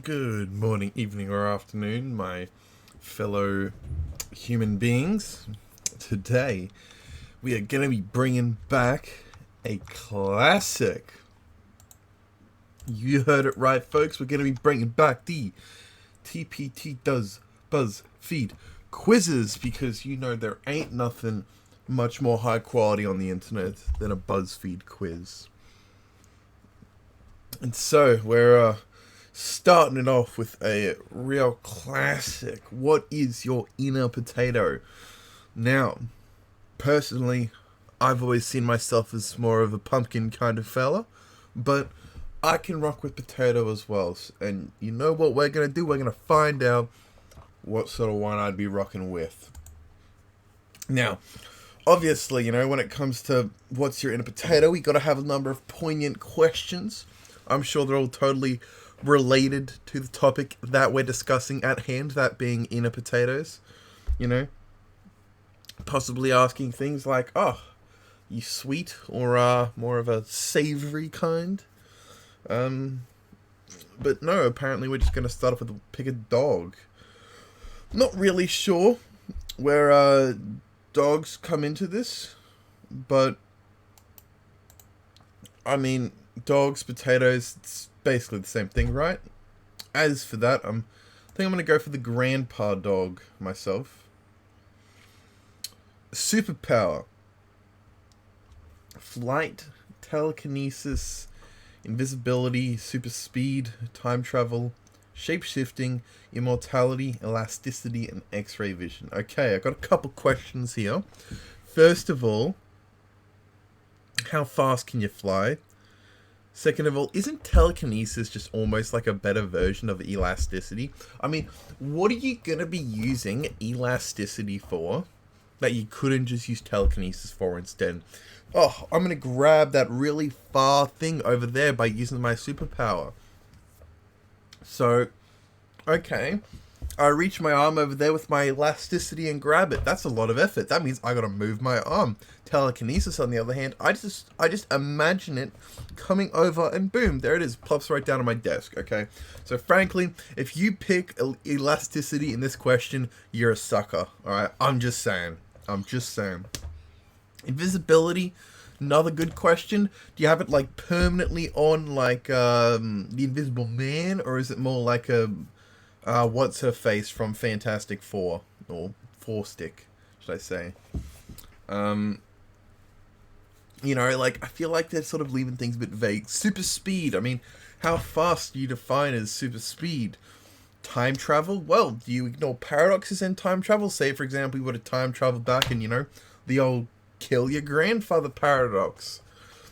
Good morning, evening, or afternoon, my fellow human beings. Today, we are going to be bringing back a classic. You heard it right, folks. We're going to be bringing back the TPT Does Buzzfeed quizzes because you know there ain't nothing much more high quality on the internet than a BuzzFeed quiz. And so, we're starting it off with a real classic. What is your inner potato? Now, personally, I've always seen myself as more of a pumpkin kind of fella, but I can rock with potato as well. And you know what we're going to do? We're going to find out what sort of one I'd be rocking with. Now, obviously, when it comes to what's your inner potato, we got to have a number of poignant questions. I'm sure they're all totally related to the topic that we're discussing at hand, that being inner potatoes. Possibly asking things like, oh, you sweet or more of a savory kind? But no, apparently we're just going to start off with pick a dog. Not really sure where dogs come into this, but I mean, dogs, potatoes, it's basically the same thing, right? As for that, I think I'm going to go for the grandpa dog myself. Superpower. Flight, telekinesis, invisibility, super speed, time travel, shape-shifting, immortality, elasticity, and X-ray vision. Okay, I've got a couple questions here. First of all, how fast can you fly? Second of all, isn't telekinesis just almost like a better version of elasticity? I mean, what are you going to be using elasticity for that you couldn't just use telekinesis for instead? Oh, I'm going to grab that really far thing over there by using my superpower. So, okay, I reach my arm over there with my elasticity and grab it. That's a lot of effort. That means I gotta move my arm. Telekinesis, on the other hand, I just imagine it coming over and boom, there it is, plops right down on my desk. Okay, so frankly, if you pick elasticity in this question, you're a sucker. All right, I'm just saying. Invisibility. Another good question. Do you have it like permanently on like the Invisible Man, or is it more like a what's her face from Fantastic Four, or Four Stick, should I say? Like I feel like they're sort of leaving things a bit vague. Super speed. I mean, how fast do you define as super speed? Time travel? Well, do you ignore paradoxes in time travel? Say, for example, you were to time travel back and, the old kill your grandfather paradox.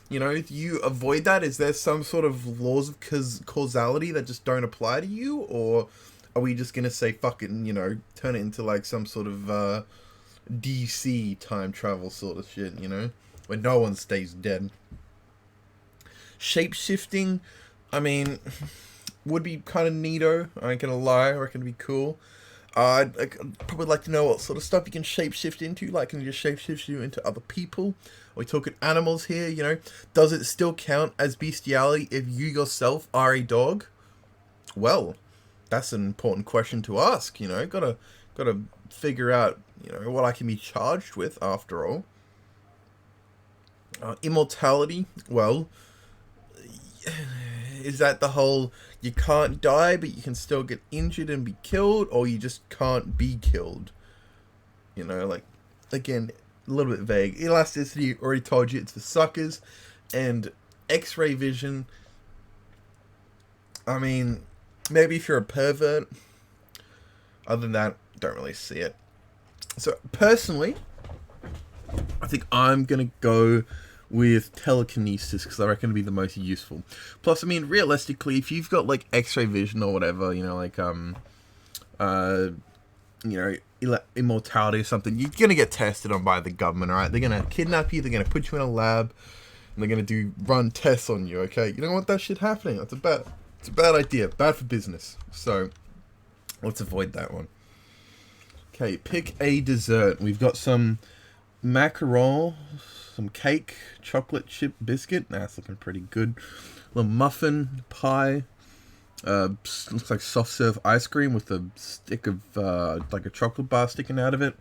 Do you avoid that? Is there some sort of laws of causality that just don't apply to you? Or are we just going to say, fucking, turn it into like some sort of DC time travel sort of shit, where no one stays dead? Shape-shifting, I mean, would be kind of neato. I ain't gonna lie, I reckon it'd be cool. I'd probably like to know what sort of stuff you can shapeshift into. Like, can you just shapeshift you into other people? Are we talking animals here, Does it still count as bestiality if you yourself are a dog? Well, that's an important question to ask, Gotta figure out, what I can be charged with after all. Immortality, well, is that the whole you can't die but you can still get injured and be killed, or you just can't be killed? Like, again, a little bit vague. Elasticity, already told you, it's for suckers. And X-ray vision, I mean, maybe if you're a pervert. Other than that, don't really see it. So personally, I think I'm gonna go with telekinesis because I reckon it'd be the most useful. Plus, I mean, realistically, if you've got like X-ray vision or whatever, immortality or something, you're gonna get tested on by the government. All right, they're gonna kidnap you, they're gonna put you in a lab, and they're gonna run tests on you. Okay, you don't want that shit happening. It's a bad idea, bad for business. So let's avoid that one. Okay, pick a dessert. We've got some macaron, some cake, chocolate chip biscuit. That's looking pretty good. A little muffin, pie, Looks like soft serve ice cream with a stick of like a chocolate bar sticking out of it.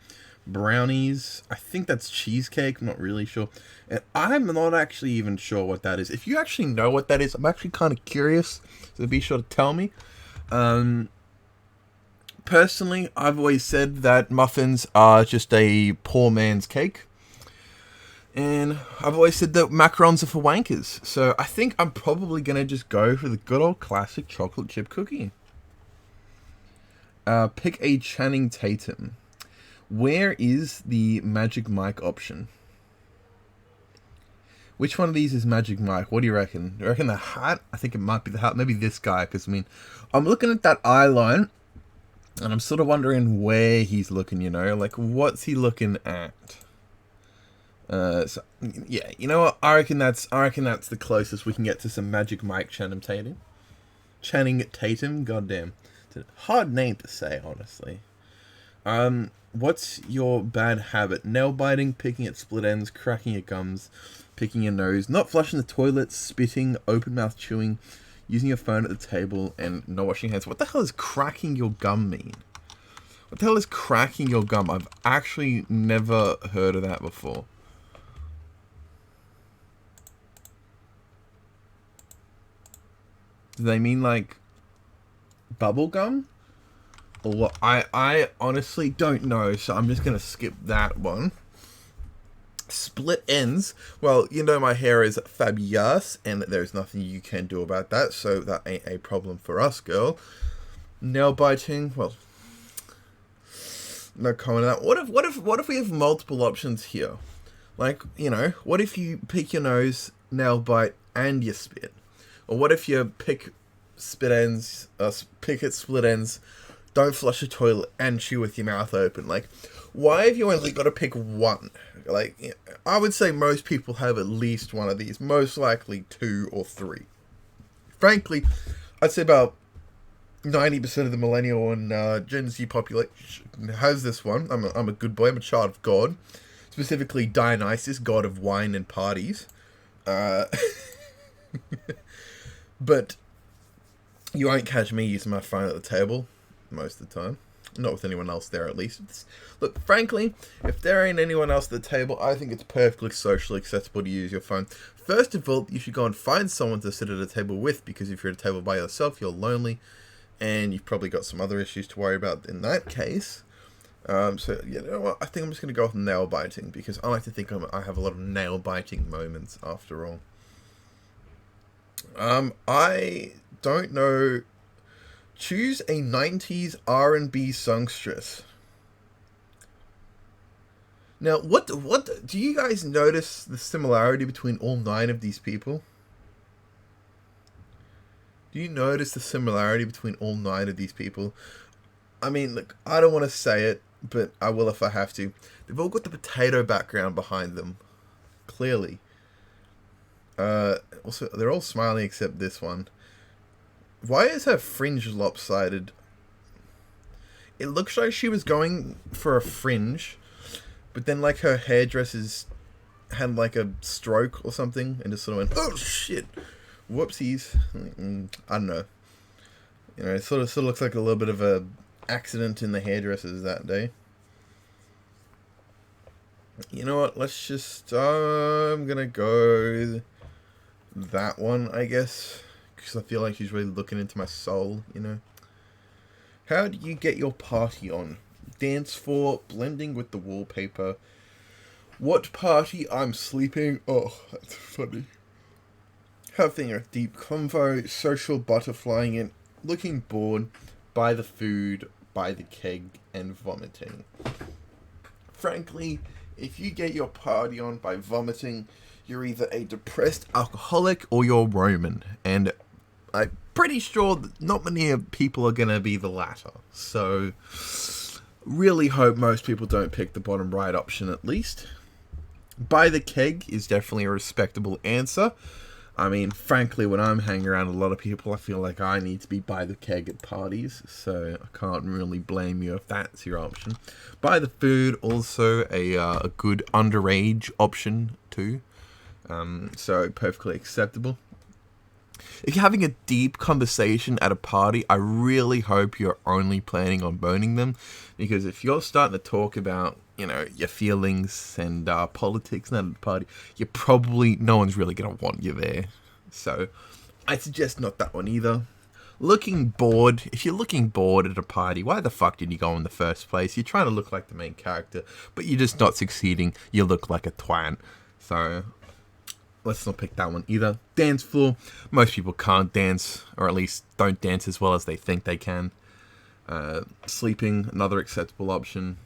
Brownies. I think that's cheesecake. I'm not really sure. And I'm not actually even sure what that is. If you actually know what that is, I'm actually kind of curious. So be sure to tell me. Personally, I've always said that muffins are just a poor man's cake. And I've always said that macarons are for wankers. So I think I'm probably going to just go for the good old classic chocolate chip cookie. Pick a Channing Tatum. Where is the Magic Mike option? Which one of these is Magic Mike? What do you reckon? Do you reckon the hat? I think it might be the hat. Maybe this guy, because, I mean, I'm looking at that eye line, and I'm sort of wondering where he's looking, you know? Like, what's he looking at? So, yeah, you know what? I reckon that's the closest we can get to some Magic Mike Channing Tatum. Channing Tatum? Goddamn. It's a hard name to say, honestly. What's your bad habit? Nail biting, picking at split ends, cracking your gums, picking your nose, not flushing the toilet, spitting, open mouth chewing, using your phone at the table, and not washing hands. What the hell does cracking your gum mean? What the hell is cracking your gum? I've actually never heard of that before. Do they mean like bubble gum? Or what? I honestly don't know, so I'm just gonna skip that one. Split ends. Well, you know my hair is fabulous, and there's nothing you can do about that, so that ain't a problem for us, girl. Nail biting. Well, no comment on that. What if we have multiple options here? Like, you know, what if you pick your nose, nail bite, and you spit? Or what if you pick split ends, pick at split ends, don't flush the toilet, and chew with your mouth open? Like, why have you only got to pick one? Like, I would say most people have at least one of these. Most likely 2 or 3. Frankly, I'd say about 90% of the millennial and Gen Z population has this one. I'm a good boy. I'm a child of God. Specifically Dionysus, god of wine and parties. But you won't catch me using my phone at the table most of the time. Not with anyone else there, at least. Look, frankly, if there ain't anyone else at the table, I think it's perfectly socially acceptable to use your phone. First of all, you should go and find someone to sit at a table with, because if you're at a table by yourself, you're lonely, and you've probably got some other issues to worry about in that case. So, you know what? I think I'm just going to go with nail biting, because I like to think I have a lot of nail biting moments, after all. I don't know. Choose a 90s R&B songstress. Now, what do you guys notice the similarity between all 9 of these people? Do you notice the similarity between all 9 of these people? I mean, look, I don't want to say it, but I will if I have to. They've all got the potato background behind them. Clearly. Also, they're all smiling except this one. Why is her fringe lopsided? It looks like she was going for a fringe, but then like her hairdressers had like a stroke or something and just sort of went, oh shit, whoopsies. I don't know. You know, it sort of looks like a little bit of a accident in the hairdressers that day. You know what? Let's just I'm gonna go that one, I guess. Because I feel like she's really looking into my soul, you know. How do you get your party on? Dance for, blending with the wallpaper. What party? I'm sleeping. Oh, that's funny. Having a deep convo, social butterflying it, looking bored, by the food, by the keg, and vomiting. Frankly, if you get your party on by vomiting, you're either a depressed alcoholic or you're Roman. And I'm pretty sure that not many people are going to be the latter. So, really hope most people don't pick the bottom right option at least. By the keg is definitely a respectable answer. I mean, frankly, when I'm hanging around a lot of people, I feel like I need to be by the keg at parties. So, I can't really blame you if that's your option. By the food, also a good underage option too. So, perfectly acceptable. If you're having a deep conversation at a party, I really hope you're only planning on boning them, because if you're starting to talk about, your feelings and politics at the party, no one's really gonna want you there. So, I suggest not that one either. Looking bored. If you're looking bored at a party, why the fuck did you go in the first place? You're trying to look like the main character, but you're just not succeeding. You look like a twat. So, let's not pick that one either. Dance floor. Most people can't dance, or at least don't dance as well as they think they can. Sleeping, another acceptable option.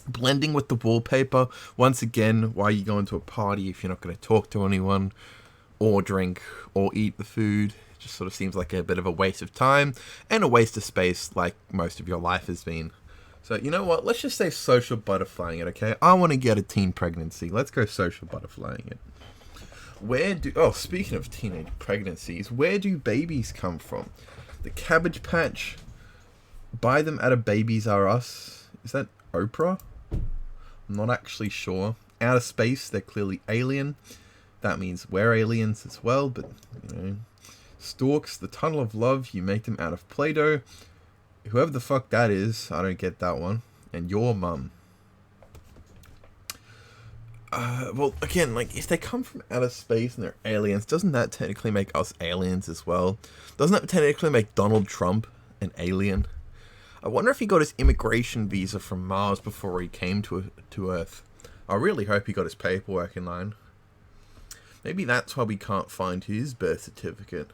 Blending with the wallpaper. Once again, why are you going to a party if you're not going to talk to anyone, or drink, or eat the food? It just sort of seems like a bit of a waste of time, and a waste of space like most of your life has been. So, you know what? Let's just say social butterflying it, okay? I want to get a teen pregnancy. Let's go social butterflying it. Speaking of teenage pregnancies, where do babies come from? The Cabbage Patch. Buy them at a Babies R Us. Is that Oprah? I'm not actually sure. Outer space, they're clearly alien. That means we're aliens as well, but, Storks, the Tunnel of Love, you make them out of Play-Doh. Whoever the fuck that is, I don't get that one. And your mum. Again, if they come from outer space and they're aliens, doesn't that technically make us aliens as well? Doesn't that technically make Donald Trump an alien? I wonder if he got his immigration visa from Mars before he came to Earth. I really hope he got his paperwork in line. Maybe that's why we can't find his birth certificate.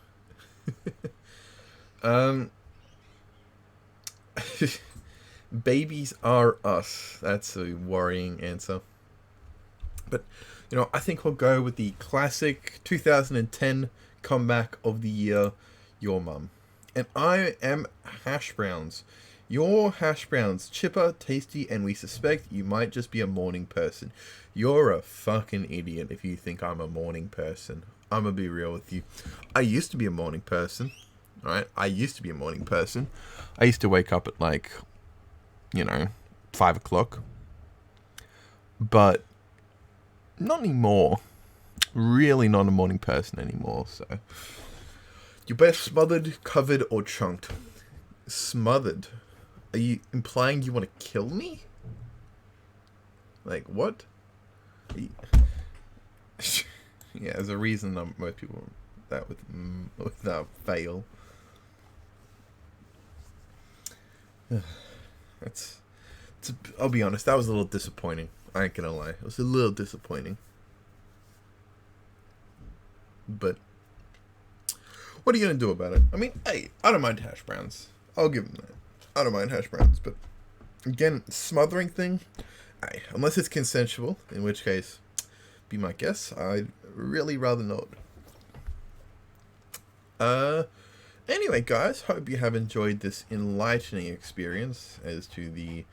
Babies are us. That's a worrying answer. But, I think we'll go with the classic 2010 comeback of the year, Your Mum. And I am hash browns. Your hash browns, chipper, tasty, and we suspect you might just be a morning person. You're a fucking idiot if you think I'm a morning person. I'm gonna be real with you. I used to be a morning person, right? I used to wake up at 5 o'clock. But not anymore. Really not a morning person anymore, so. You're best smothered, covered, or chunked. Smothered. Are you implying you want to kill me? What? Yeah, there's a reason most people that with fail. I'll be honest, that was a little disappointing. I ain't gonna lie. It was a little disappointing. But what are you gonna do about it? I mean, hey, I don't mind hash browns. I'll give them that. I don't mind hash browns, but again, smothering thing, hey, unless it's consensual, in which case, be my guess. I'd really rather not. Anyway, guys, hope you have enjoyed this enlightening experience as to the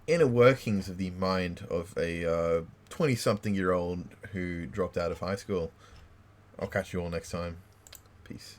inner workings of the mind of a 20-something-year-old who dropped out of high school. I'll catch you all next time. Peace.